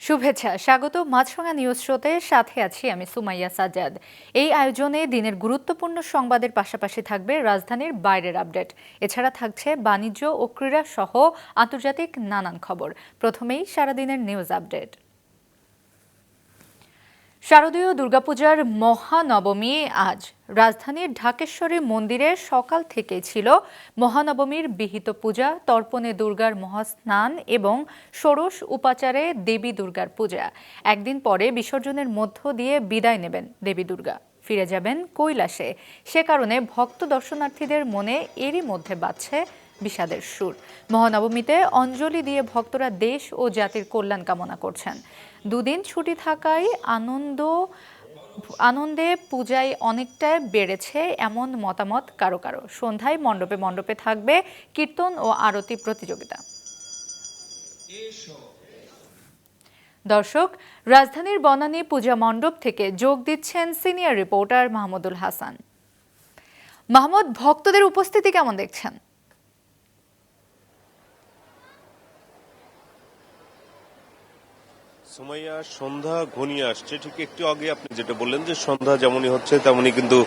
শুভেচ্ছা, স্বাগত মাছরাঙা নিউজ শোতে। সাথে আছি আমি সুমাইয়া সাজ্জাদ। এই আয়োজনে দিনের গুরুত্বপূর্ণ সংবাদের পাশাপাশি থাকবে রাজধানীর বাইরের আপডেট। এছাড়া থাকছে বাণিজ্য ও ক্রীড়া সহ আন্তর্জাতিক নানান খবর। প্রথমেই সারাদিনের নিউজ আপডেট। শারদীয় দুর্গাপূজার মহানবমী আজ। রাজধানীর ঢাকেশ্বরী মন্দিরে সকাল থেকে ছিল মহানবমীর বিহিত পূজা, তর্পণে দুর্গার মহাস্নান এবং ষোড়শ উপাচারে দেবী দুর্গার পূজা। একদিন পরে বিসর্জনের মধ্য দিয়ে বিদায় নেবেন দেবী দুর্গা, ফিরে যাবেন কৈলাসে। সে কারণে ভক্ত দর্শনার্থীদের মনে এরই মধ্যে বাজছে বিষাদের সুর। মহানবমীতে অঞ্জলি দিয়ে ভক্তরা দেশ ও জাতির কল্যাণ কামনা করছেন। দুদিন ছুটি থাকায় আনন্দে পূজায় অনেকটা বেড়েছে এমন মতামত কারো কারো। সন্ধ্যায় মণ্ডপে মণ্ডপে থাকবে কীর্তন ও আরতি প্রতিযোগিতা। দর্শক, রাজধানীর বনানী পূজা মণ্ডপ থেকে যোগ দিচ্ছেন সিনিয়র রিপোর্টার মাহমুদুল হাসান। মাহমুদ, ভক্তদের উপস্থিতি কেমন দেখছেন? সুমাইয়া, সন্ধ্যা ঘনিয়ে আসছে। ঠিক একটু আগে আপনি যেটা বললেন যে সন্ধ্যা যেমনই হচ্ছে তেমনই কিন্তু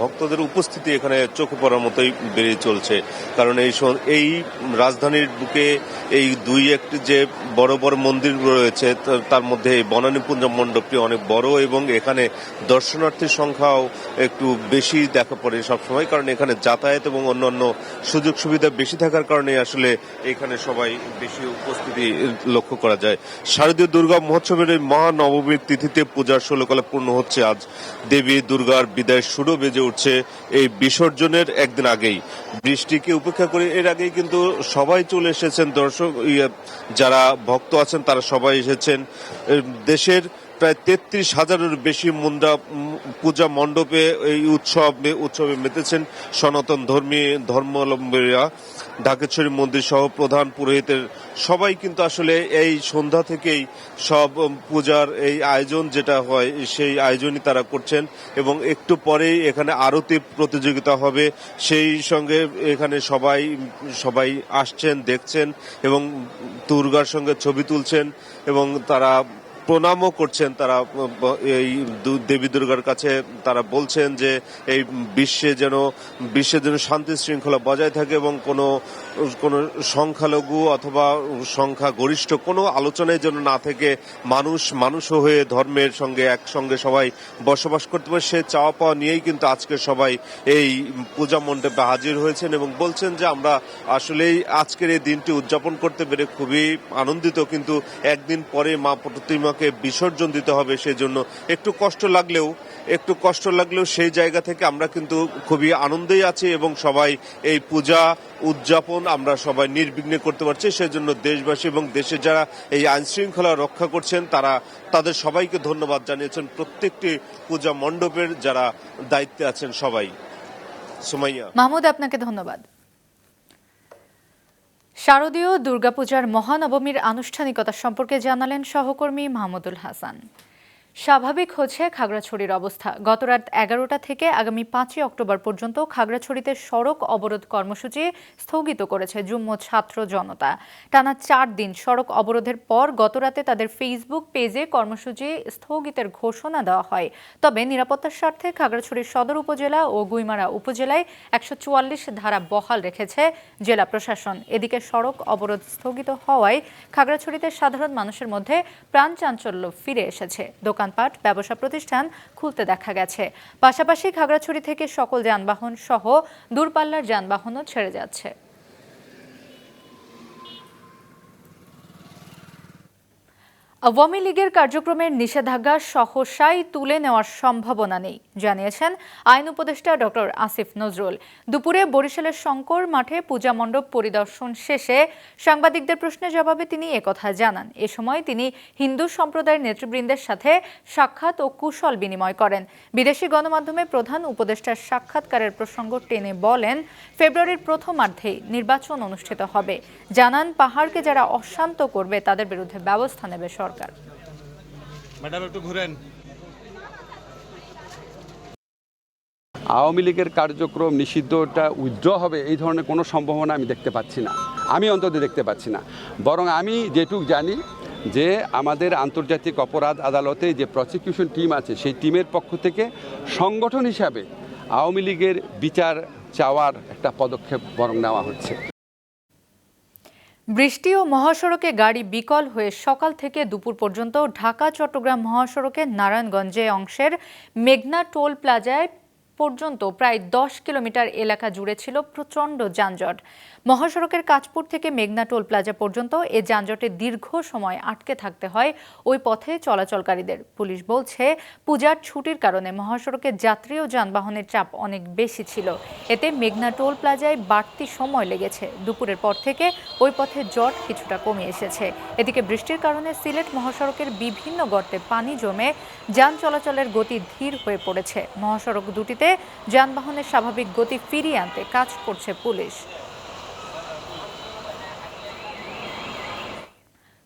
ভক্তদের উপস্থিতি এখানে চোখে পড়ার মতোই বেড়ে চলছে। কারণ এই রাজধানীর বুকে এই দুই একটি যে বড় বড় মন্দির রয়েছে তার মধ্যে এই বনানী পূজা মণ্ডপটি অনেক বড় এবং এখানে দর্শনার্থীর সংখ্যাও একটু বেশি দেখা পড়ে সবসময়। কারণ এখানে যাতায়াত এবং অন্যান্য সুযোগ সুবিধা বেশি থাকার কারণে আসলে এখানে সবাই বেশি উপস্থিতি লক্ষ্য করা যায়। শারদীয় দুর্গা মহোৎসবের এই মহানবমীর তিথিতে পূজার ষোলকলা পূর্ণ হচ্ছে আজ। দেবী দুর্গার বিদায় সুরও বেজে উঠছে এই বিসর্জনের একদিন আগেই। বৃষ্টিকে উপেক্ষা করে এর আগেই কিন্তু সবাই চলে এসেছেন, দর্শক যারা ভক্ত আছেন তারা সবাই এসেছেন। দেশের প্রায় 33,000-এর বেশি পূজা মণ্ডপে এই উৎসবে মেতেছেন সনাতন ধর্মাবলম্বীরা। ঢাকেশ্বরী মন্দির সহ প্রধান পুরোহিতের সবাই কিন্তু আসলে এই সন্ধ্যা থেকেই সব পূজার এই আয়োজন যেটা হয় সেই আয়োজনই তারা করছেন এবং একটু পরেই এখানে আরতি প্রতিযোগিতা হবে। সেই সঙ্গে এখানে সবাই আসছেন, দেখছেন এবং দুর্গার সঙ্গে ছবি তুলছেন এবং তারা প্রণামও করছেন। তারা এই দেবী দুর্গার কাছে তারা বলছেন যে এই বিশ্বে যেন শান্তি শৃঙ্খলা বজায় থাকে এবং কোনো সংখ্যালঘু অথবা সংখ্যা গরিষ্ঠ কোনো আলোচনায় যেন না থেকে মানুষ হয়ে ধর্মের সঙ্গে একসঙ্গে সবাই বসবাস করতে পারে, সে চাওয়া পাওয়া নিয়েই কিন্তু আজকে সবাই এই পূজা মণ্ডপে হাজির হয়েছেন এবং বলছেন যে আমরা আসলেই আজকের এই দিনটি উদযাপন করতে পেরে খুবই আনন্দিত। কিন্তু একদিন পরে মা প্রতিমাকে বিসর্জন দিতে হবে, সেজন্য একটু কষ্ট লাগলেও সেই জায়গা থেকে আমরা কিন্তু খুবই আনন্দেই আছি এবং সবাই এই পূজা উদযাপন আমরা সবাই নির্বিঘ্নে করতে পারছি। সেজন্য দেশবাসী এবং দেশে যারা এই আইন শৃঙ্খলা রক্ষা করছেন তাদের সবাইকে ধন্যবাদ জানিয়েছেন প্রত্যেকটি পূজা মণ্ডপের যারা দায়িত্বে আছেন সবাই। সুমাইয়া, মাহমুদ, আপনাকে ধন্যবাদ। শারদীয় দুর্গাপূজার মহানবমীর আনুষ্ঠানিকতা সম্পর্কে জানালেন সহকর্মী মাহমুদুল হাসান। স্বাভাবিক হচ্ছে খাগড়াছড়ির অবস্থা। গত রাত 11টা থেকে আগামী 5 অক্টোবর পর্যন্ত খাগড়াছড়িতে সড়ক অবরোধ কর্মসূচি স্থগিত করেছে যুগ্ম ছাত্র জনতা। টানা 4 দিন সড়ক অবরোধের পর গতরাতে তাদের ফেসবুক পেজে কর্মসূচি স্থগিতের ঘোষণা দেওয়া হয়। তবে নিরাপত্তার স্বার্থে খাগড়াছড়ির সদর উপজেলা ও গুইমারা উপজেলায় 144 ধারা বহাল রেখেছে জেলা প্রশাসন। এদিকে সড়ক অবরোধ স্থগিত হওয়ায় খাগড়াছড়িতে সাধারণ মানুষের মধ্যে প্রাণ চাঞ্চল্য ফিরে এসেছে। দোকানপাট, ব্যবসা প্রতিষ্ঠান খুলতে দেখা গেছে। পাশাপাশি খাগড়াছড়ি থেকে সকল যানবাহন সহ দূরপাল্লার যানবাহনও ছেড়ে যাচ্ছে। আওয়ামী লীগের কার্যক্রমের নিষেধাজ্ঞা সহসাই তুলে নেওয়ার সম্ভাবনা নেই, জানিয়েছেন আইন উপদেষ্টা ডক্টর আসিফ নজরুল। দুপুরে বরিশালের শঙ্কর মাঠে পূজা মণ্ডপ পরিদর্শন শেষে সাংবাদিকদের প্রশ্নের জবাবে তিনি একথা জানান। এ সময় তিনি হিন্দু সম্প্রদায়ের নেতৃবৃন্দের সাথে সাক্ষাৎ ও কুশল বিনিময় করেন। বিদেশি গণমাধ্যমে প্রধান উপদেষ্টার সাক্ষাৎকারের প্রসঙ্গ টেনে বলেন, ফেব্রুয়ারির প্রথমার্ধেই নির্বাচন অনুষ্ঠিত হবে। জানান, পাহাড়কে যারা অশান্ত করবে তাদের বিরুদ্ধে ব্যবস্থা নেবে সরকার। ম্যাডাম একটু ঘুরেন। আওয়ামী লীগের কার্যক্রম নিষিদ্ধটা উইথড্র হবে এই ধরনের কোনো সম্ভাবনা আমি দেখতে পাচ্ছি না, আমি অন্তত দেখতে পাচ্ছি না। বরং আমি যেটুক জানি যে আমাদের আন্তর্জাতিক অপরাধ আদালতে যে প্রসিকিউশন টিম আছে সেই টিমের পক্ষ থেকে সংগঠন হিসাবে আওয়ামী লীগের বিচার চাওয়ার একটা পদক্ষেপ বরং নেওয়া হচ্ছে। বৃষ্টি ও মহাসড়কে গাড়ি বিকল হয়ে সকাল থেকে দুপুর পর্যন্ত ঢাকা চট্টগ্রাম মহাসড়কের নারায়ণগঞ্জে অংশের মেঘনা টোল প্লাজায় পর্যন্ত প্রায় 10 কিলোমিটার এলাকা জুড়ে ছিল প্রচণ্ড যানজট। মহাসড়কের কাঁচপুর থেকে মেঘনা টোল প্লাজা পর্যন্ত এ যানজটে দীর্ঘ সময় আটকে থাকতে হয় ওই পথে চলাচলকারীদের। পুলিশ বলছে, পূজার ছুটির কারণে মহাসড়কে যাত্রী ও যানবাহনের চাপ অনেক বেশি ছিল। এতে মেঘনা টোল প্লাজায় বাড়তি সময় লেগেছে। দুপুরের পর থেকে ওই পথে জট কিছুটা কমে এসেছে। এদিকে বৃষ্টির কারণে সিলেট মহাসড়কের বিভিন্ন গর্তে পানি জমে যান চলাচলের গতি ধীর হয়ে পড়েছে। মহাসড়ক দুটিতে যানবাহনের স্বাভাবিক গতি ফিরিয়ে আনতে কাজ করছে পুলিশ।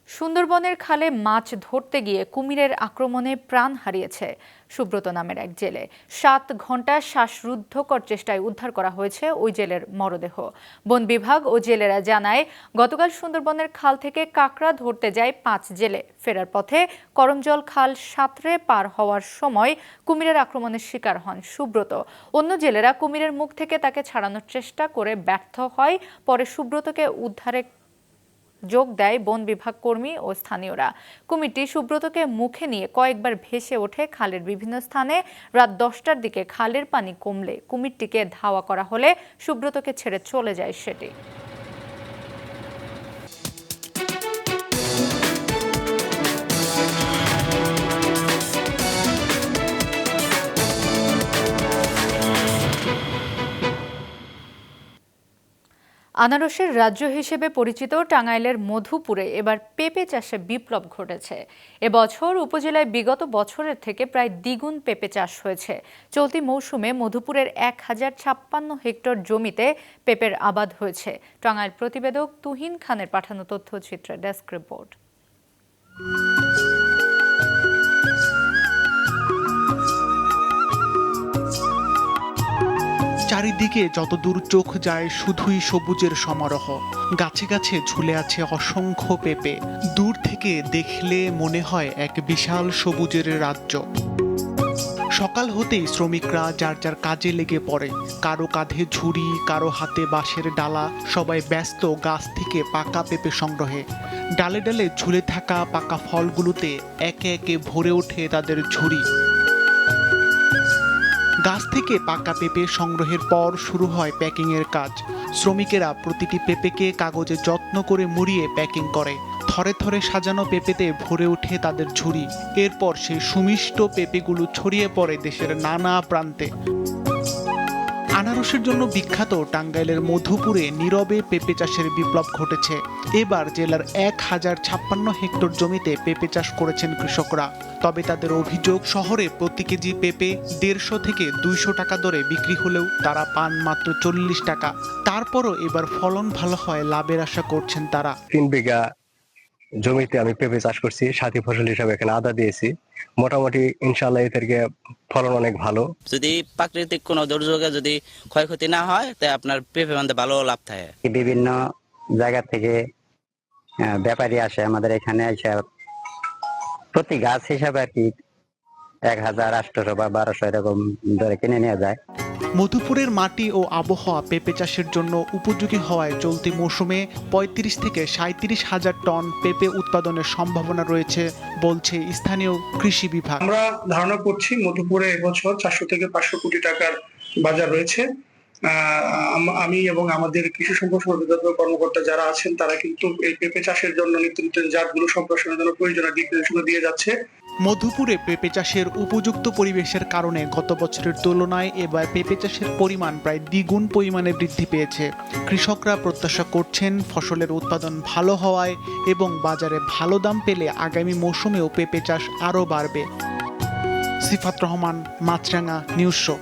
সুন্দরবনের খালে মাছ ধরতে গিয়ে কুমিরের আক্রমণে প্রাণ হারিয়েছে সুব্রত নামের এক জেলে। 7 ঘন্টা শ্বাসরুদ্ধকর চেষ্টায় উদ্ধার করা হয়েছে ওই জেলের মরদেহ। বন বিভাগ ও জেলেরা জানায়, গতকাল সুন্দরবনের খাল থেকে কাঁকড়া ধরতে যায় 5 জেলে। ফেরার পথে করমজল খাল সাঁতরে পার হওয়ার সময় কুমিরের আক্রমণের শিকার হন সুব্রত। অন্য জেলেরা কুমিরের মুখ থেকে তাকে ছাড়ানোর চেষ্টা করে ব্যর্থ হয়। পরে সুব্রতকে উদ্ধারে যোগ দেয় বন বিভাগ কর্মী ও স্থানীয়রা। কুমিরটি সুব্রতকে মুখে নিয়ে কয়েকবার ভেসে ওঠে খালের বিভিন্ন স্থানে। রাত 10টার দিকে খালের পানি কমলে কুমিরটিকে ধাওয়া করা হলে সুব্রতকে ছেড়ে চলে যায় সেটি। আনারসের রাজ্য হিসেবে পরিচিত টাঙ্গাইলের মধুপুরে এবার পেঁপে চাষে বিপ্লব ঘটেছে। এবছর উপজেলায় বিগত বছরের থেকে প্রায় দ্বিগুণ পেঁপে চাষ হয়েছে। চলতি মৌসুমে মধুপুরের 1056 হেক্টর জমিতে পেঁপের আবাদ হয়েছে। টাঙ্গাইল প্রতিবেদক তুহিন খানের পাঠানো তথ্যচিত্রে ডেস্ক রিপোর্ট। চারিদিকে যতদূর চোখ যায় শুধুই সবুজের সমারোহ। গাছে গাছে ঝুলে আছে অসংখ্য পেঁপে। দূর থেকে দেখলে মনে হয় এক বিশাল সবুজের রাজ্য। সকাল হতেই শ্রমিকরা যার যার কাজে লেগে পড়ে। কারো কাঁধে ঝুড়ি, কারো হাতে বাঁশের ডালা। সবাই ব্যস্ত গাছ থেকে পাকা পেঁপে সংগ্রহে। ডালে ডালে ঝুলে থাকা পাকা ফলগুলোতে একে একে ভরে ওঠে তাদের ঝুড়ি। গাছ থেকে পাকা পেঁপে সংগ্রহের পর শুরু হয় প্যাকিংয়ের কাজ। শ্রমিকেরা প্রতিটি পেঁপেকে কাগজে যত্ন করে মুড়িয়ে প্যাকিং করে। থরে থরে সাজানো পেঁপেতে ভরে ওঠে তাদের ঝুড়ি। এরপর সেই সুমিষ্ট পেঁপেগুলো ছড়িয়ে পড়ে দেশের নানা প্রান্তে। আনারসের জন্য বিখ্যাত টাঙ্গাইলের মধুপুরে নীরবে পেঁপে চাষের বিপ্লব ঘটেছে। এবার জেলার 1056 হেক্টর জমিতে পেঁপে চাষ করেছেন কৃষকরা। তবে তাদের অভিযোগ, শহরে প্রতি কেজি পেঁপে 150 থেকে 200 টাকা দরে বিক্রি হলেও তারা পান মাত্র 40 টাকা। তারপরও এবার ফলন ভালো হয়, লাভের আশা করছেন তারা। 3 বিঘা জমিতে আমি পেঁপে চাষ করছি, সাথী ফসল হিসাবে এখানে আদা দিয়েছি। মোটামুটি ইনশাআল্লাহ এর থেকে ফলন অনেক ভালো। যদি প্রাকৃতিক কোনো দুর্যোগে যদি ক্ষয়ক্ষতি না হয়, তাই আপনার পেঁপে মধ্যে ভালো লাভ থাকে। বিভিন্ন জায়গা থেকে ব্যাপারী আসে আমাদের এখানে, এসে প্রতি গাছ হিসাবে আর কি 1800 বা 1200 এরকম ধরে কিনে নিয়ে যায়। মধুপুরের মাটি ও আবহাওয়া পেঁপে চাষের জন্য উপযোগী হওয়ায় চলতি মৌসুমে 35 থেকে 37 হাজার টন পেঁপে উৎপাদনের সম্ভাবনা রয়েছে বলছে স্থানীয় কৃষি বিভাগ। আমরা ধারণা করছি মধুপুরে এবছর 400 থেকে 500 কোটি টাকার বাজার রয়েছে। আমি এবং আমাদের কৃষি সম্প্রসারণ অধিদপ্তর কর্মকর্তা যারা আছেন তারা কিন্তু এই পেঁপে চাষের জন্য নিত্য নতুন জাতগুলো সম্প্রসারণের জন্য প্রয়োজনীয় দিক নির্দেশনা দিয়ে যাচ্ছে। মধুপুরে পেঁপে চাষের উপযুক্ত পরিবেশের কারণে গত বছরের তুলনায় এবার পেঁপে চাষের পরিমাণ প্রায় দ্বিগুণ পরিমাণে বৃদ্ধি পেয়েছে। কৃষকরা প্রত্যাশা করছেন ফসলের উৎপাদন ভালো হওয়ায় এবং বাজারে ভালো দাম পেলে আগামী মৌসুমেও পেঁপে চাষ আরও বাড়বে। সিফাত রহমান, মাছরাঙা, নিউজ শো।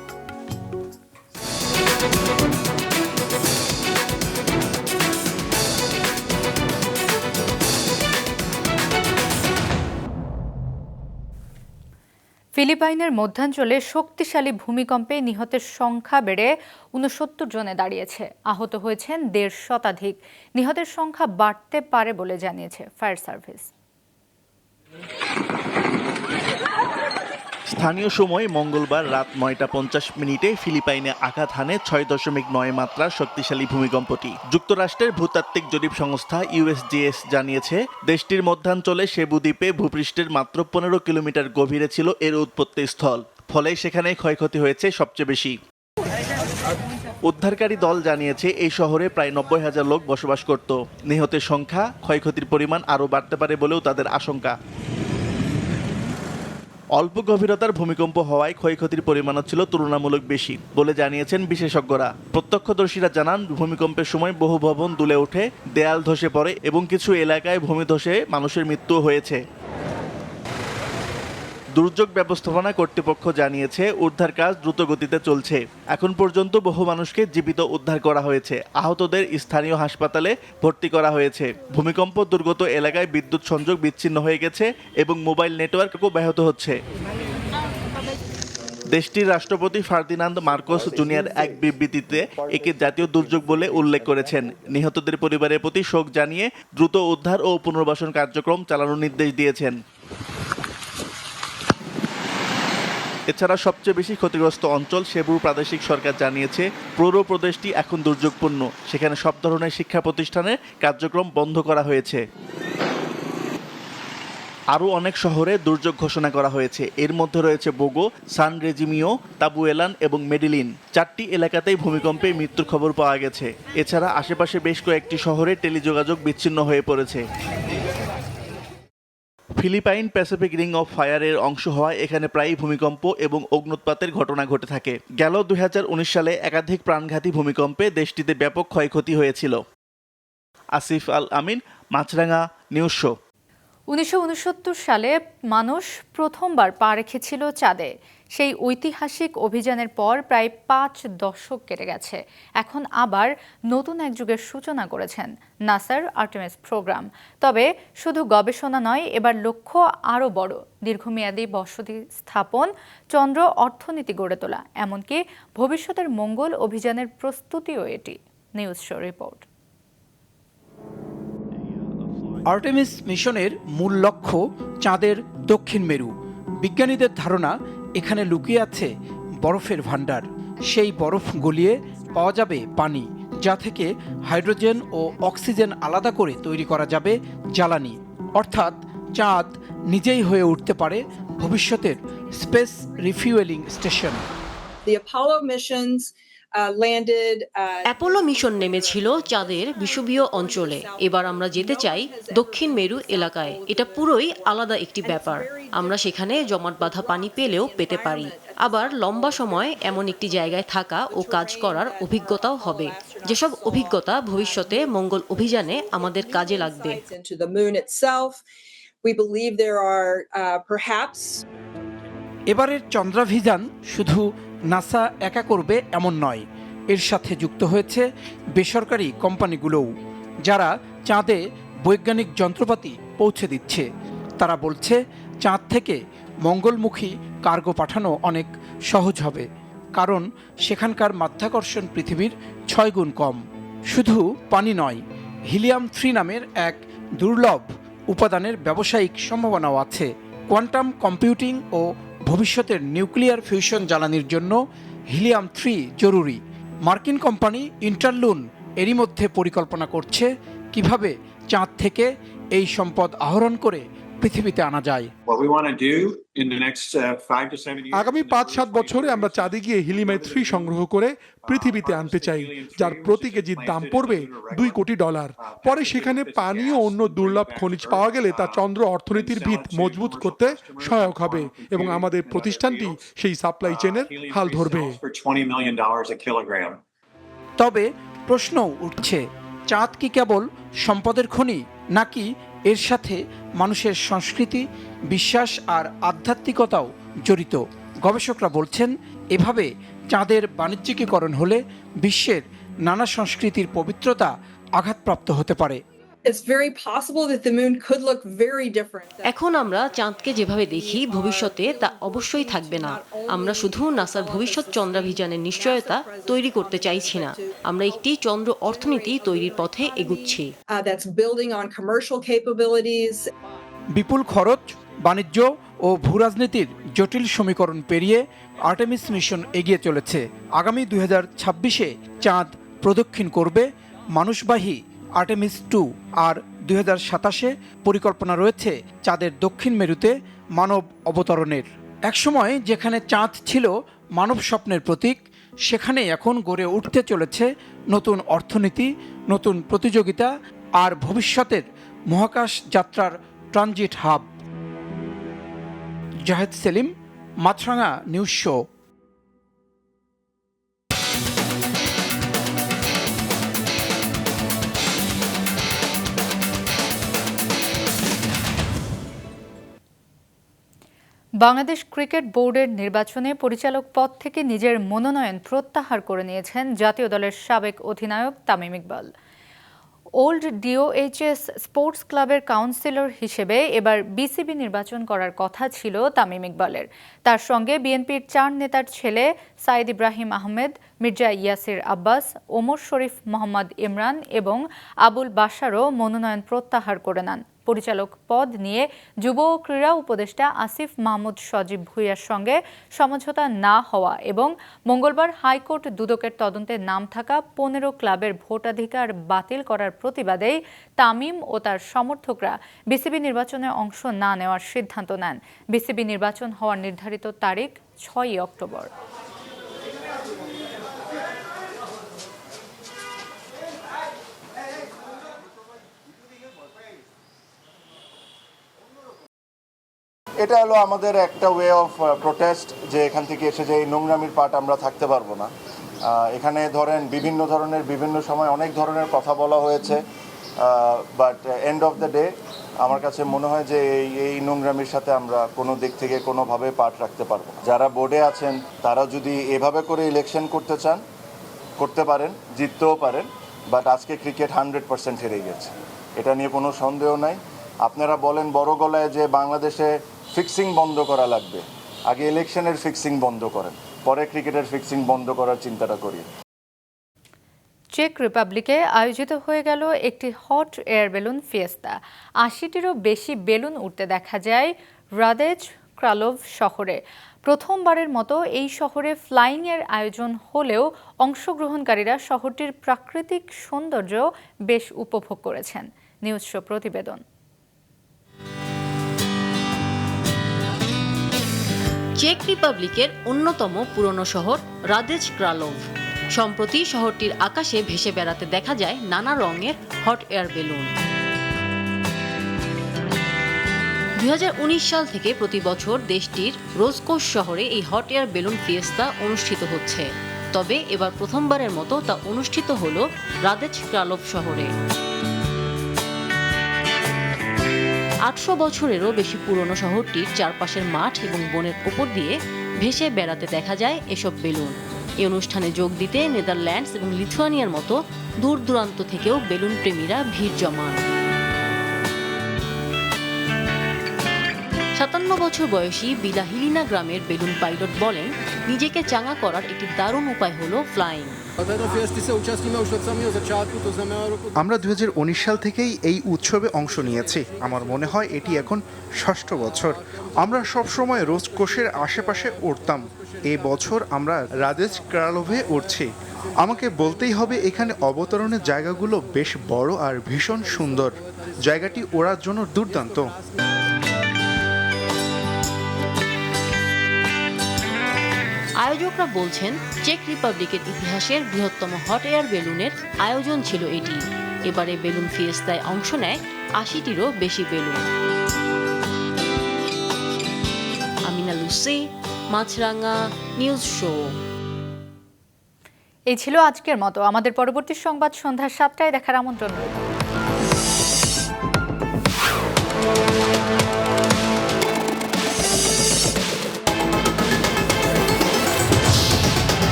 ফিলিপাইনের মধ্যাঞ্চলে শক্তিশালী ভূমিকম্পে নিহতের সংখ্যা বেড়ে 69 জনে দাঁড়িয়েছে। আহত হয়েছেন 150 শতাধিক। নিহতের সংখ্যা বাড়তে পারে বলে জানিয়েছে ফায়ার সার্ভিস। স্থানীয় সময় মঙ্গলবার রাত ৯টা ৫০ ফিলিপাইনে আঘাত হানে ৬.৯ মাত্রার শক্তিশালী ভূমিকম্পটি। যুক্তরাষ্ট্রের ভূতাত্ত্বিক জরিপ সংস্থা USGS জানিয়েছে, দেশটির মধ্যাঞ্চলে সেবু দ্বীপে ভূপৃষ্ঠের মাত্র ১৫ কিলোমিটার গভীরে ছিল এর উৎপত্তি স্থল, ফলে সেখানে ক্ষয়ক্ষতি হয়েছে সবচেয়ে বেশি। উদ্ধারকারী দল জানিয়েছে এই শহরে প্রায় ৯০,০০০ লোক বসবাস করত। নিহতের সংখ্যা, ক্ষয়ক্ষতির পরিমাণ আরও বাড়তে পারে বলেও তাদের আশঙ্কা। অল্প গভীরতার ভূমিকম্প হওয়ায় ক্ষয়ক্ষতির পরিমাণও ছিল তুলনামূলক বেশি বলে জানিয়েছেন বিশেষজ্ঞরা। প্রত্যক্ষদর্শীরা জানান, ভূমিকম্পের সময় বহু ভবন দুলে ওঠে, দেয়াল ধসে পড়ে এবং কিছু এলাকায় ভূমিধসে মানুষের মৃত্যুও হয়েছে। দুর্যোগ ব্যবস্থাপনা কর্তৃপক্ষ জানিয়েছে, উদ্ধার কাজ দ্রুত গতিতে চলছে। এখন পর্যন্ত বহু মানুষকে জীবিত উদ্ধার করা হয়েছে। আহতদের স্থানীয় হাসপাতালে ভর্তি করা হয়েছে। ভূমিকম্প দুর্গত এলাকায় বিদ্যুৎ সংযোগ বিচ্ছিন্ন হয়ে গেছে এবং মোবাইল নেটওয়ার্কও ব্যাহত হচ্ছে। দেশটির রাষ্ট্রপতি ফার্দিনান্দ মার্কোস জুনিয়র এক বিবৃতিতে একে জাতীয় দুর্যোগ বলে উল্লেখ করেছেন। নিহতদের পরিবারের প্রতি শোক জানিয়ে দ্রুত উদ্ধার ও পুনর্বাসন কার্যক্রম চালানোর নির্দেশ দিয়েছেন। এছাড়া সবচেয়ে বেশি ক্ষতিগ্রস্ত অঞ্চল সেবুর প্রাদেশিক সরকার জানিয়েছে, পৌর প্রদেশটি এখন দুর্যোগপূর্ণ। সেখানে সব ধরনের শিক্ষা প্রতিষ্ঠানের কার্যক্রম বন্ধ করা হয়েছে। আরও অনেক শহরে দুর্যোগ ঘোষণা করা হয়েছে। এর মধ্যে রয়েছে বোগো, সান রেজিমিও, তাবুয়েলান এবং মেডিলিন। 4টি এলাকাতেই ভূমিকম্পে মৃত্যুর খবর পাওয়া গেছে। এছাড়া আশেপাশে বেশ কয়েকটি শহরে টেলিযোগাযোগ বিচ্ছিন্ন হয়ে পড়েছে। ফিলিপাইন প্যাসিফিক রিং অফ ফায়ারের অংশ হওয়ায় এখানে প্রায়ই ভূমিকম্প এবং অগ্ন্যুৎপাতের ঘটনা ঘটে থাকে। গেল ২০১৯ সালে একাধিক প্রাণঘাতী ভূমিকম্পে দেশটিতে ব্যাপক ক্ষয়ক্ষতি হয়েছিল। আসিফ আল আমিন, মাছরাঙা, নিউজ শো। ১৯৬৯ সালে মানুষ প্রথমবার পা রেখেছিল চাঁদে। সেই ঐতিহাসিক অভিযানের পর প্রায় ৫ দশক কেটে গেছে। এখন আবার নতুন এক যুগের সূচনা করেছেন নাসার আর্টেমিস প্রোগ্রাম। তবে শুধু গবেষণা নয়, এবার লক্ষ্য আরও বড়, দীর্ঘমেয়াদী বসতি স্থাপন, চন্দ্র অর্থনীতি গড়ে তোলা, এমনকি ভবিষ্যতের মঙ্গল অভিযানের প্রস্তুতিও এটি। News show report. আর্টেমিস মিশনের মূল লক্ষ্য চাঁদের দক্ষিণ মেরু। বিজ্ঞানীদের ধারণা, এখানে লুকিয়ে আছে বরফের ভাণ্ডার। সেই বরফ গলিয়ে পাওয়া যাবে পানি, যা থেকে হাইড্রোজেন ও অক্সিজেন আলাদা করে তৈরি করা যাবে জ্বালানি। অর্থাৎ চাঁদ নিজেই হয়ে উঠতে পারে ভবিষ্যতের space refuelling station. Apollo mission নেমেছিল চাঁদের বিষুবীয় অঞ্চলে। এবার আমরা যেতে চাই দক্ষিণ মেরু এলাকায়। এটা পুরোই আলাদা একটি ব্যাপার। আমরা সেখানে জমাট বাঁধা পানি পেলেও পেতে পারি, আবার লম্বা সময় এমন একটি জায়গায় থাকা ও কাজ করার অভিজ্ঞতাও হবে, যেসব অভিজ্ঞতা ভবিষ্যতে মঙ্গল অভিযানে আমাদের কাজে লাগবে। এবারের চন্দ্রাভিযান শুধু নাসা একা করবে এমন নয়, এর সাথে যুক্ত হয়েছে বেসরকারি কোম্পানিগুলোও, যারা চাঁদে বৈজ্ঞানিক যন্ত্রপাতি পৌঁছে দিচ্ছে। তারা বলছে, চাঁদ থেকে মঙ্গলমুখী কার্গো পাঠানো অনেক সহজ হবে, কারণ সেখানকার মাধ্যাকর্ষণ পৃথিবীর 6 গুণ কম। শুধু পানি নয়, হিলিয়াম-3 নামের এক দুর্লভ উপাদানের ব্যবসায়িক সম্ভাবনাও আছে। কোয়ান্টাম কম্পিউটিং ও ভবিষ্যতের নিউক্লিয়ার ফিউশন জ্বালানির জন্য হিলিয়াম-3 জরুরি। মার্কিন কোম্পানি ইন্টারলুন এরই মধ্যে পরিকল্পনা করছে কিভাবে চাঁদ থেকে এই সম্পদ আহরণ করে পৃথিবীতে আনা যায়। আগামী ৫-৭ বছরে আমরা চাঁদে গিয়ে হিলিয়াম-3 সংগ্রহ করে পৃথিবীতে আনতে চাই, যার প্রতি কেজির দাম পড়বে $2 কোটি। পরে সেখানে পানি ও অন্য দুর্লভ খনিজ পাওয়া গেলে তা চন্দ্র অর্থনীতির ভিত মজবুত করতে সহায়ক হবে এবং আমাদের প্রতিষ্ঠানটি সেই সাপ্লাই চেনের হাল ধরবে। তবে প্রশ্ন উঠছে, চাঁদ কি কেবল সম্পদের খনি, নাকি এর সাথে মানুষের সংস্কৃতি, বিশ্বাস আর আধ্যাত্মিকতাও জড়িত? গবেষকরা বলছেন, এভাবে চাঁদের বাণিজ্যিকীকরণ হলে বিশ্বের নানা সংস্কৃতির পবিত্রতা আঘাতপ্রাপ্ত হতে পারে। এখন আমরা চাঁদকে যেভাবে দেখি, ভবিষ্যতে তা অবশ্যই থাকবে না। আমরা শুধু নাসার ভবিষ্যৎ চন্দ্রাভিযানের নিশ্চয়তা তৈরি করতে চাইছি না, আমরা একটি চন্দ্র অর্থনীতি তৈরির পথে এগুচ্ছি। বিপুল খরচ, বাণিজ্য ও ভূরাজনীতির জটিল সমীকরণ পেরিয়ে আর্টেমিস মিশন এগিয়ে চলেছে। আগামী 2026-এ চাঁদ প্রদক্ষিণ করবে মানুষবাহী আর্টেমিস 2, আর 2027-এ পরিকল্পনা রয়েছে চাঁদের দক্ষিণ মেরুতে মানব অবতরণের। একসময় যেখানে চাঁদ ছিল মানব স্বপ্নের প্রতীক, সেখানে এখন গড়ে উঠতে চলেছে নতুন অর্থনীতি, নতুন প্রতিযোগিতা আর ভবিষ্যতের মহাকাশ যাত্রার ট্রানজিট হাব। জাহেদ সেলিম, মাছরাঙা নিউজ শো। বাংলাদেশ ক্রিকেট বোর্ডের নির্বাচনে পরিচালক পদ থেকে নিজের মনোনয়ন প্রত্যাহার করে নিয়েছেন জাতীয় দলের সাবেক অধিনায়ক Tamim Iqbal. Old DOHS sports ক্লাবের কাউন্সিলর হিসেবে এবার বিসিবি নির্বাচন করার কথা ছিল তামিম ইকবালের। তার সঙ্গে বিএনপির 4 নেতার ছেলে সাইদ ইব্রাহিম আহমেদ, মির্জা ইয়াসির আব্বাস, ওমর শরীফ, মোহাম্মদ ইমরান এবং আবুল বাশারও মনোনয়ন প্রত্যাহার করে নেন। পরিচালক পদ নিয়ে যুব ও ক্রীড়া উপদেষ্টা আসিফ মাহমুদ সজীব ভুঁইয়ার সঙ্গে সমঝোতা না হওয়া এবং মঙ্গলবার হাইকোর্ট দুদকের তদন্তে নাম থাকা 15 ক্লাবের ভোটাধিকার বাতিল করার প্রতিবাদেই তামিম ও তার সমর্থকরা বিসিবি নির্বাচনে অংশ না নেওয়ার সিদ্ধান্ত নেন। বিসিবি নির্বাচন হওয়ার নির্ধারিত তারিখ 6 অক্টোবর। এটা হলো আমাদের একটা ওয়ে অফ প্রোটেস্ট, যে এখান থেকে এসে যে এই নোংরামির পার্ট আমরা থাকতে পারবো না। এখানে ধরেন বিভিন্ন ধরনের বিভিন্ন সময় অনেক ধরনের কথা বলা হয়েছে, but end of the day আমার কাছে মনে হয় যে এই নোংরামির সাথে আমরা কোনো দিক থেকে কোনোভাবে পার্ট রাখতে পারবো। যারা বোর্ডে আছেন তারা যদি এভাবে করে ইলেকশন করতে চান করতে পারেন, জিততেও পারেন, বাট আজকে ক্রিকেট 100% হেরে গেছে, এটা নিয়ে কোনো সন্দেহ নাই। আপনারা বলেন বড় গলায় যে বাংলাদেশে ফিক্সিং বন্ধ করা লাগবে, আগে ইলেকশনের ফিক্সিং বন্ধ করেন, পরে ক্রিকেটের ফিক্সিং বন্ধ করার চিন্তাটা করি। চেক রিপাবলিকে আয়োজিত হয়ে গেল একটি হট এয়ার বেলুন ফিয়েস্তা। 80টিরও বেশি বেলুন উঠতে দেখা যায় রাদেজ ক্রালোভ শহরে। প্রথমবারের মতো এই শহরে ফ্লাইংয়ের আয়োজন হলেও অংশগ্রহণকারীরা শহরটির প্রাকৃতিক সৌন্দর্য বেশ উপভোগ করেছেন। নিউজ শো প্রতিবেদন। চেক রিপাবলিকের অন্যতম পুরনো শহর রাদেজ ক্রালোভ। সম্প্রতি শহরটির আকাশে ভেসে বেড়াতে দেখা যায় নানা রঙের হট এয়ার বেলুন। 2019 সাল থেকে প্রতি বছর দেশটির রোজকোশ শহরে এই হট এয়ার বেলুন ফিয়েস্তা অনুষ্ঠিত হচ্ছে। তবে এবার প্রথমবারের মতো তা অনুষ্ঠিত হলো রাদেজ ক্রালোভ শহরে। 800 বছরেরও বেশি পুরনো শহরটির চারপাশের মাঠ এবং বনের উপর দিয়ে ভেসে বেড়াতে দেখা যায় এসব বেলুন। এই অনুষ্ঠানে যোগ দিতে নেদারল্যান্ডস এবং লিথুয়ানিয়ার মতো দূর দূরান্ত থেকেও বেলুন প্রেমীরা ভিড় জমান। 57 বছর বয়সী বিলাহিলিনা গ্রামের বেলুন পাইলট বলেন, নিজেকে চাঙা করার একটি দারুণ উপায় হলো ফ্লাইং। আমরা 2019 সাল থেকেই এই উৎসবে অংশ নিয়েছি। আমার মনে হয় এটি এখন 6ষ্ঠ বছর। আমরা সবসময় রোজকোষের আশেপাশে উড়তাম। এই বছর আমরা রাদেজ ক্রালোভে উঠছি। আমাকে বলতেই হবে, এখানে অবতরণের জায়গাগুলো বেশ বড় আর ভীষণ সুন্দর। জায়গাটি ওড়ার জন্য দুর্দান্ত। আয়োজকরা বলছেন, চেক রিপাবলিকের ইতিহাসের বৃহত্তম হট এয়ার বেলুনের আয়োজন ছিল এটি। এবারে বেলুন ফিয়েস্তায় অংশ নেয় 80টিরও বেশি বেলুন। আমিনা লুসি, মাছরাঙা নিউজ শো। এই ছিল আজকের মতো। আমাদের পরবর্তী সংবাদ সন্ধ্যা 7টায় দেখার আমন্ত্রণ রইল।